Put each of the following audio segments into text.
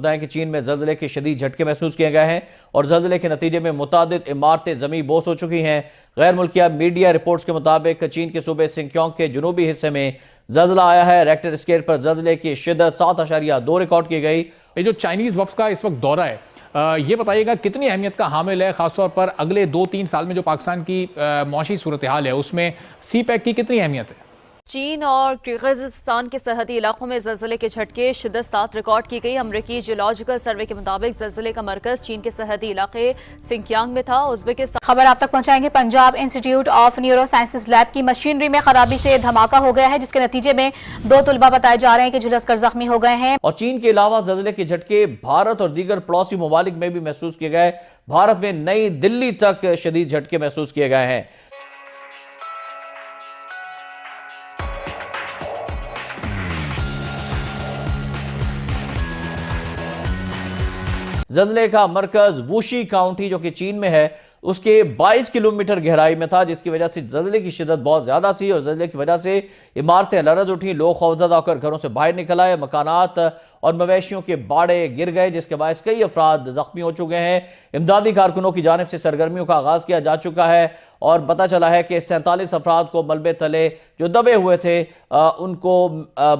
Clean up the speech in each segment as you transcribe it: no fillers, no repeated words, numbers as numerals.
بتائیں کہ چین میں زلزلے کے شدید جھٹکے محسوس کیے گئے ہیں اور زلزلے کے نتیجے میں متعدد عمارتیں زمین بوس ہو چکی ہیں۔ غیر ملکیہ میڈیا رپورٹس کے مطابق چین کے صوبے سنکیونگ کے جنوبی حصے میں زلزلہ آیا ہے۔ ریکٹر اسکیل پر زلزلے کی شدت 7.2 ریکارڈ کی گئی۔ یہ جو چائنیز وفد کا اس وقت دورہ ہے، یہ بتائیے گا کتنی اہمیت کا حامل ہے، خاص طور پر اگلے 2-3 سال میں جو پاکستان کی معاشی صورتحال ہے اس میں سی پیک کی کتنی اہمیت ہے؟ چین اور کرغزستان کے سرحدی علاقوں میں زلزلے کے جھٹکے شدت 7 ریکارڈ کی گئی۔ امریکی جیولوجیکل سروے کے مطابق زلزلے کا مرکز چین کے سرحدی علاقے سنکیانگ میں تھا۔ ازبکستان خبر آپ تک پہنچائیں گے۔ Punjab institute of neuro sciences lab کی مشینری میں خرابی سے دھماکہ ہو گیا ہے، جس کے نتیجے میں 2 طلبہ بتائے جا رہے ہیں کہ جھلس کر زخمی ہو گئے ہیں۔ اور چین کے علاوہ زلزلے کے جھٹکے بھارت اور دیگر پڑوسی ممالک میں بھی محسوس کیے گئے۔ بھارت میں نئی دلی تک شدید جھٹکے محسوس کیے گئے ہیں۔ زلزلے کا مرکز ووشی کاؤنٹی جو کہ چین میں ہے اس کے 22 کلومیٹر گہرائی میں تھا، جس کی وجہ سے زلزلے کی شدت بہت زیادہ تھی اور زلزلے کی وجہ سے عمارتیں لرز اٹھیں، لوگ خوفزدہ ہو کر گھروں سے باہر نکل آئے، مکانات اور مویشیوں کے باڑے گر گئے، جس کے باعث کئی افراد زخمی ہو چکے ہیں۔ امدادی کارکنوں کی جانب سے سرگرمیوں کا آغاز کیا جا چکا ہے اور پتہ چلا ہے کہ 47 افراد کو ملبے تلے جو دبے ہوئے تھے ان کو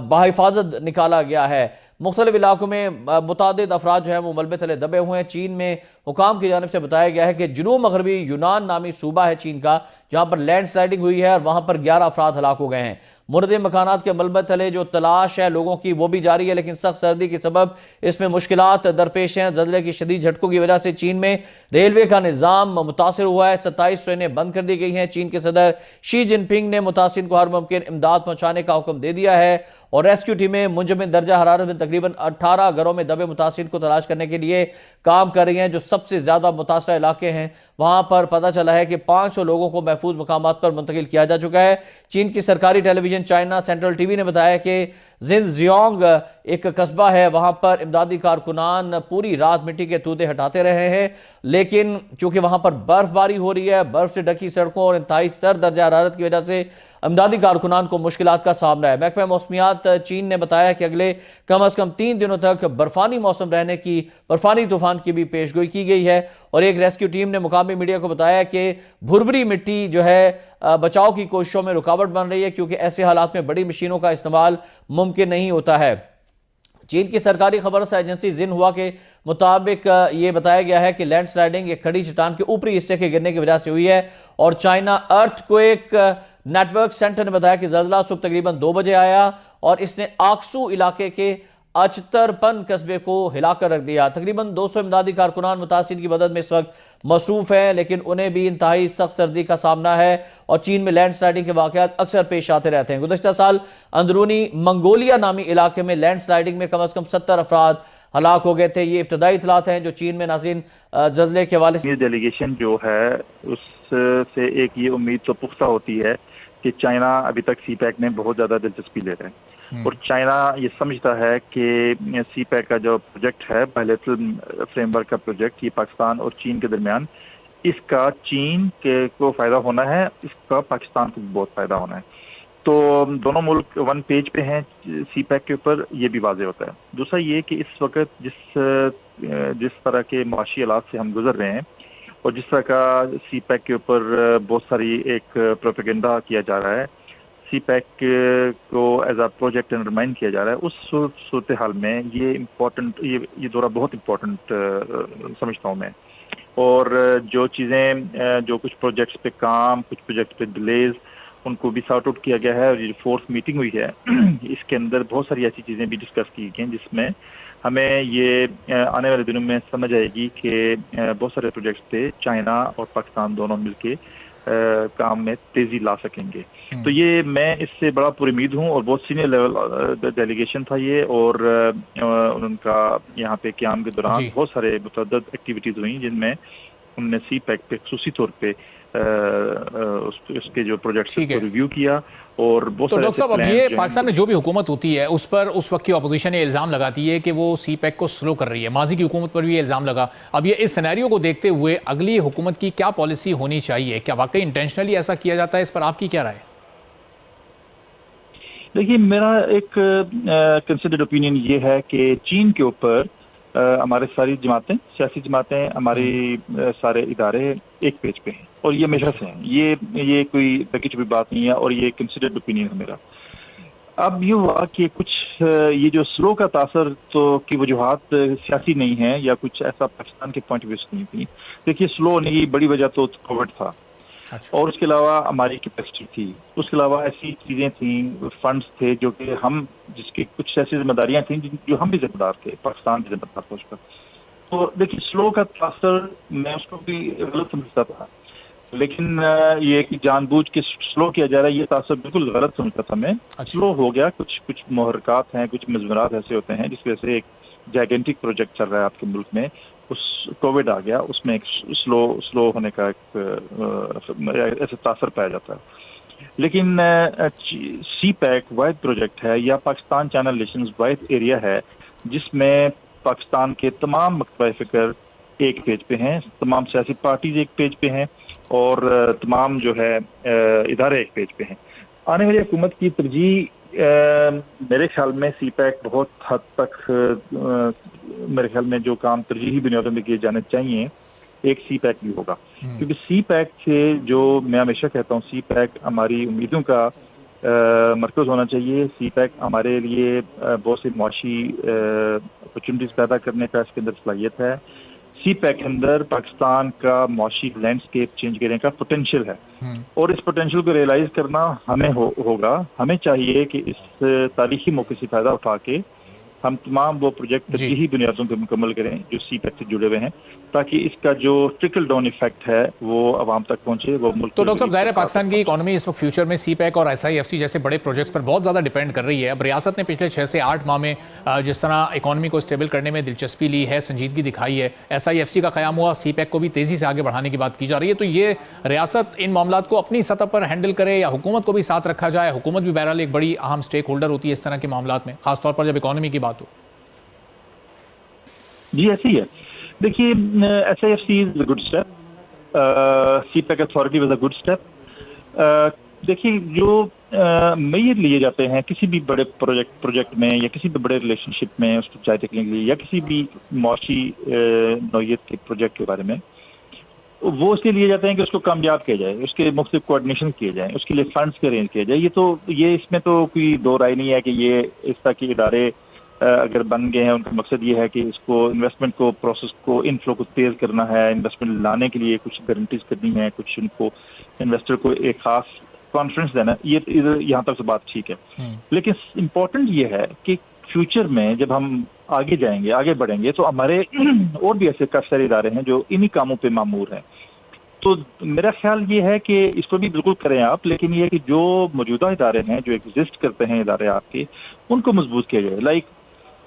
بحفاظت نکالا گیا ہے۔ مختلف علاقوں میں متعدد افراد جو ہیں وہ ملبے تلے دبے ہوئے ہیں۔ چین میں حکام کی جانب سے بتایا گیا ہے کہ جنوب مغربی یونان نامی صوبہ ہے چین کا، جہاں پر لینڈ سلائیڈنگ ہوئی ہے اور وہاں پر 11 افراد ہلاک ہو گئے ہیں۔ مردے مکانات کے ملبے تلے جو تلاش ہے لوگوں کی وہ بھی جاری ہے، لیکن سخت سردی کے سبب اس میں مشکلات درپیش ہیں۔ زلزلے کی شدید جھٹکوں کی وجہ سے چین میں ریلوے کا نظام متاثر ہوا ہے، 27 ٹرینیں بند کر دی گئی ہیں۔ چین کے صدر شی جن پنگ نے متاثرین کو ہر ممکن امداد پہنچانے کا حکم دے دیا ہے اور ریسکیو ٹیمیں منجمد درجہ حرارت میں تقریباً 18 گھروں میں دبے متاثرین کو تلاش کرنے کے لیے کام کر رہی ہیں۔ جو سب سے زیادہ متاثرہ علاقے ہیں وہاں پر پتہ چلا ہے کہ 500 لوگوں کو محفوظ مقامات پر منتقل کیا جا چکا ہے۔ چین کی سرکاری television China Central T V نے بتایا کہ زنزیونگ ایک قصبہ ہے، وہاں پر امدادی کارکنان پوری رات مٹی کے تودے ہٹاتے رہے ہیں، لیکن چونکہ وہاں پر برف باری ہو رہی ہے، برف سے ڈھکی سڑکوں اور انتہائی سرد درجہ حرارت کی وجہ سے امدادی کارکنان کو مشکلات کا سامنا ہے۔ محکمہ موسمیات چین نے بتایا کہ اگلے کم از کم 3 دنوں تک برفانی موسم رہنے کی، برفانی طوفان کی بھی پیشگوئی کی گئی ہے اور ایک ریسکیو ٹیم نے مقامی میڈیا کو بتایا کہ بھربری مٹی جو ہے بچاؤ کی کوششوں میں رکاوٹ بن رہی ہے، کیونکہ ایسے حالات میں بڑی مشینوں کا استعمال ممکن نہیں ہوتا ہے۔ چین کی سرکاری خبر رساں ایجنسی زنہوا کے مطابق یہ بتایا گیا ہے کہ لینڈ سلائیڈنگ ایک کھڑی چٹان کے اوپری حصے کے گرنے کی وجہ سے ہوئی ہے اور چائنا ارتھ کویک نیٹ ورک سینٹر نے بتایا کہ زلزلہ صبح تقریباً 2 بجے آیا اور اس نے آکسو علاقے کے اچترپن قصبے کو ہلا کر رکھ دیا۔ تقریباً 200 امدادی کارکنان متاثرین کی مدد میں اس وقت مصروف ہیں، لیکن انہیں بھی انتہائی سخت سردی کا سامنا ہے اور چین میں لینڈ سلائیڈنگ کے واقعات اکثر پیش آتے رہتے ہیں۔ گزشتہ سال اندرونی منگولیا نامی علاقے میں لینڈ سلائیڈنگ میں کم از کم 70 افراد ہلاک ہو گئے تھے۔ یہ ابتدائی اطلاعات ہیں جو چین میں ناظرین زلزلے کے حوالے سے۔ ڈیلیگیشن جو ہے اس سے ایک یہ امید تو پختہ ہوتی ہے کہ چائنا ابھی تک سی پیک میں بہت زیادہ دلچسپی لے رہے ہیں اور چائنا یہ سمجھتا ہے کہ سی پیک کا جو پروجیکٹ ہے بائلیٹرل فریم ورک کا پروجیکٹ، یہ پاکستان اور چین کے درمیان، اس کا چین کو فائدہ ہونا ہے، اس کا پاکستان کو بہت فائدہ ہونا ہے۔ تو دونوں ملک ون پیج پہ ہیں سی پیک کے اوپر، یہ بھی واضح ہوتا ہے۔ دوسرا یہ کہ اس وقت جس طرح کے معاشی حالات سے ہم گزر رہے ہیں اور جس طرح کا سی پیک کے اوپر بہت ساری ایک پروپیگنڈا کیا جا رہا ہے، سی پیک کو ایز اے پروجیکٹ انڈرمائن کیا جا رہا ہے، اس صورتحال میں یہ دورہ بہت امپورٹنٹ سمجھتا ہوں میں۔ اور جو چیزیں جو کچھ پروجیکٹس پہ کام، کچھ پروجیکٹس پہ ڈیلیز، ان کو بھی سارٹ آؤٹ کیا گیا ہے اور یہ فورتھ میٹنگ ہوئی ہے اس کے اندر بہت ساری ایسی چیزیں بھی ڈسکس کی گئی ہیں جس میں ہمیں یہ آنے والے دنوں میں سمجھ آئے گی کہ بہت سارے پروجیکٹس پہ چائنا اور پاکستان دونوں مل کے کام میں تیزی لا سکیں گے۔ تو یہ میں اس سے بڑا پر امید ہوں اور بہت سینئر لیول ڈیلیگیشن تھا یہ، اور ان کا یہاں پہ قیام کے دوران بہت سارے متعدد ایکٹیویٹیز ہوئیں جن میں انہوں نے سی پیک پہ خصوصی طور پہ اس کے جو پروجیکٹس کو ریویو کیا اور بہت سارے۔ ڈاکٹر صاحب، اب یہ پاکستان میں جو بھی حکومت ہوتی ہے اس پر اس وقت کی اپوزیشن یہ الزام لگاتی ہے کہ وہ سی پیک کو سلو کر رہی ہے، ماضی کی حکومت پر بھی یہ الزام لگا۔ اب یہ اس سینیریو کو دیکھتے ہوئے اگلی حکومت کی کیا پالیسی ہونی چاہیے؟ کیا واقعی انٹینشنلی ایسا کیا جاتا ہے؟ اس پر آپ کی کیا رائے؟ دیکھیے، میرا ایک کنسیڈرڈ اوپینین یہ ہے کہ چین کے اوپر ہمارے ساری جماعتیں، سیاسی جماعتیں، ہماری سارے ادارے ایک پیج پہ ہیں اور یہ ہمیشہ سے ہیں. یہ کوئی بکی چھپی بات نہیں ہے اور یہ کنسیڈرڈ اوپینین ہے میرا. اب یہ ہوا کہ کچھ یہ جو سلو کا تاثر تو کی وجوہات سیاسی نہیں ہیں یا کچھ ایسا پاکستان کے پوائنٹ آف ویو سے نہیں تھی. دیکھیے سلو ہونے کی بڑی وجہ تو کووڈ تھا اور اس کے علاوہ ہماری کیپیسٹی تھی، اس کے علاوہ ایسی چیزیں تھیں، فنڈز تھے جو کہ ہم جس کی کچھ ایسی ذمہ داریاں تھیں جو ہم بھی ذمہ دار تھے، پاکستان بھی ذمہ دار تھا اس پر. تو دیکھیے سلو کا تاثر میں اس کو بھی غلط سمجھتا تھا، لیکن یہ کہ جان بوجھ کے سلو کیا جا رہا ہے یہ تاثر بالکل غلط سمجھتا تھا میں. سلو ہو گیا، کچھ محرکات ہیں، کچھ مضمرات ایسے ہوتے ہیں جس کی وجہ سے ایک جائگنٹک پروجیکٹ چل رہا ہے آپ کے ملک میں، اس کووڈ آ گیا، اس میں ایک سلو ہونے کا ایک ایسا تاثر پایا جاتا ہے. لیکن سی پیک واحد پروجیکٹ ہے یا پاکستان چائنا ریلیشنز واحد ایریا ہے جس میں پاکستان کے تمام مکتبہ فکر ایک پیج پہ ہیں، تمام سیاسی پارٹیز ایک پیج پہ ہیں اور تمام جو ہے ادارے ایک پیج پہ ہیں. آنے والی حکومت کی ترجیح میرے خیال میں سی پیک بہت حد تک میرے خیال میں جو کام ترجیحی بنیادوں میں کیے جانے چاہیے ایک سی پیک بھی ہوگا، کیونکہ سی پیک سے جو میں ہمیشہ کہتا ہوں سی پیک ہماری امیدوں کا مرکز ہونا چاہیے. سی پیک ہمارے لیے بہت سی معاشی اپرچونیٹیز پیدا کرنے کا اس کے اندر صلاحیت ہے. سی پیک کے اندر پاکستان کا معاشی لینڈسکیپ چینج کرنے کا پوٹینشیل ہے اور اس پوٹینشیل کو ریئلائز کرنا ہمیں ہوگا. ہمیں چاہیے کہ اس تاریخی موقع سے فائدہ اٹھا کے ہم تمام وہ پروجیکٹ ترجیحی بنیادوں پہ مکمل کریں جو سی پیک سے جڑے ہوئے ہیں تاکہ اس کا جو ٹرکل ڈاؤن ایفیکٹ ہے وہ عوام تک پہنچے، وہ ملک. تو ڈاکٹر صاحب ظاہر ہے پاکستان کی اکانومی اس وقت فیوچر میں سی پیک اور SIFC جیسے بڑے پروجیکٹس پر بہت زیادہ ڈیپینڈ کر رہی ہے. اب ریاست نے پچھلے 6 سے 8 ماہ میں جس طرح اکانومی کو اسٹیبل کرنے میں دلچسپی لی ہے، سنجیدگی دکھائی ہے، SIFC کا قیام ہوا، سی پیک کو بھی تیزی سے آگے بڑھانے کی بات کی جا رہی ہے. تو یہ ریاست ان معاملات کو اپنی سطح پر ہینڈل کرے یا حکومت کو بھی ساتھ رکھا جائے؟ حکومت بھی بہرحال ایک بڑی اہم اسٹیک ہولڈر ہوتی ہے اس طرح کے معاملات میں، خاص طور پر جب اکانومی کی بات ہو. جی ایسے ہی ہے. دیکھیے SIFC is a good step, CPEC authority was a good step. دیکھیے جو معیار لیے جاتے ہیں کسی بھی بڑے پروجیکٹ میں یا کسی بھی بڑے ریلیشن شپ میں اس کو چائے ٹکنے کے لیے یا کسی بھی معاشی نوعیت کے پروجیکٹ کے بارے میں، وہ اس لیے لیے جاتے ہیں کہ اس کو کامیاب کیا جائے، اس کے مختلف کوآرڈینیشن کیے جائیں، اس کے لیے فنڈس کے ارینج کیا جائے. یہ اس میں تو کوئی دو رائے نہیں ہے کہ یہ اس طرح کے ادارے اگر بن گئے ہیں ان کا مقصد یہ ہے کہ اس کو انویسٹمنٹ کو پروسیس کو انفلو کو تیز کرنا ہے، انویسٹمنٹ لانے کے لیے کچھ گارنٹیز کرنی ہے، کچھ ان کو انویسٹر کو ایک خاص کانفیڈنس دینا. یہ یہاں تک سے بات ٹھیک ہے، لیکن امپورٹنٹ یہ ہے کہ فیوچر میں جب ہم آگے جائیں گے، آگے بڑھیں گے تو ہمارے اور بھی ایسے کافی سارے ادارے ہیں جو انہی کاموں پہ مامور ہیں. تو میرا خیال یہ ہے کہ اس کو بھی بالکل کریں آپ، لیکن یہ کہ جو موجودہ ادارے ہیں جو ایگزسٹ کرتے ہیں ادارے آپ کے، ان کو مضبوط کیا جائے. لائک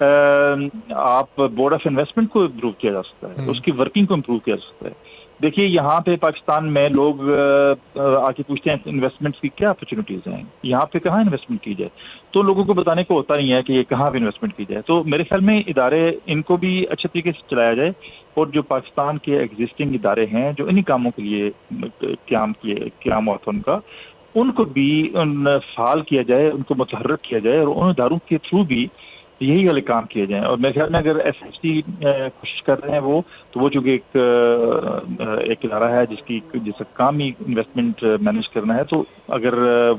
آپ بورڈ آف انویسٹمنٹ کو امپروو کیا جا سکتا ہے، اس کی ورکنگ کو امپروو کیا جا سکتا ہے. دیکھیے یہاں پہ پاکستان میں لوگ آ کے پوچھتے ہیں انویسٹمنٹس کی کیا اپرچونیٹیز ہیں، یہاں پہ کہاں انویسٹمنٹ کی جائے، تو لوگوں کو بتانے کو ہوتا نہیں ہے کہ یہ کہاں پہ انویسٹمنٹ کی جائے. تو میرے خیال میں ادارے ان کو بھی اچھے طریقے سے چلایا جائے اور جو پاکستان کے ایگزسٹنگ ادارے ہیں جو انہی کاموں کے لیے قیام ہوا تھا ان کو بھی فعال کیا جائے، ان کو متحرک کیا جائے اور ان اداروں کے تھرو بھی یہی والے کام کیے جائیں. اور میرے خیال میں اگر SIFC کوشش کر رہے ہیں تو وہ چونکہ ایک ادارہ ہے جس کا کام ہی انویسٹمنٹ مینیج کرنا ہے، تو اگر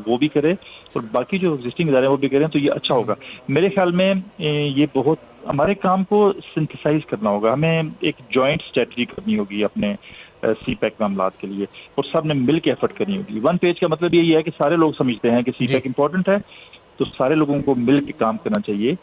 وہ بھی کرے اور باقی جو ایگزسٹنگ ادارے ہیں وہ بھی کریں تو یہ اچھا ہوگا. میرے خیال میں یہ بہت ہمارے کام کو سنتھسائز کرنا ہوگا، ہمیں ایک جوائنٹ اسٹریٹجی کرنی ہوگی اپنے سی پیک معاملات کے لیے اور سب نے مل کے ایفرٹ کرنی ہوگی. ون پیج کا مطلب یہی ہے کہ سارے لوگ سمجھتے ہیں کہ سی پیک امپورٹنٹ ہے تو سارے لوگوں کو مل کے کام کرنا چاہیے.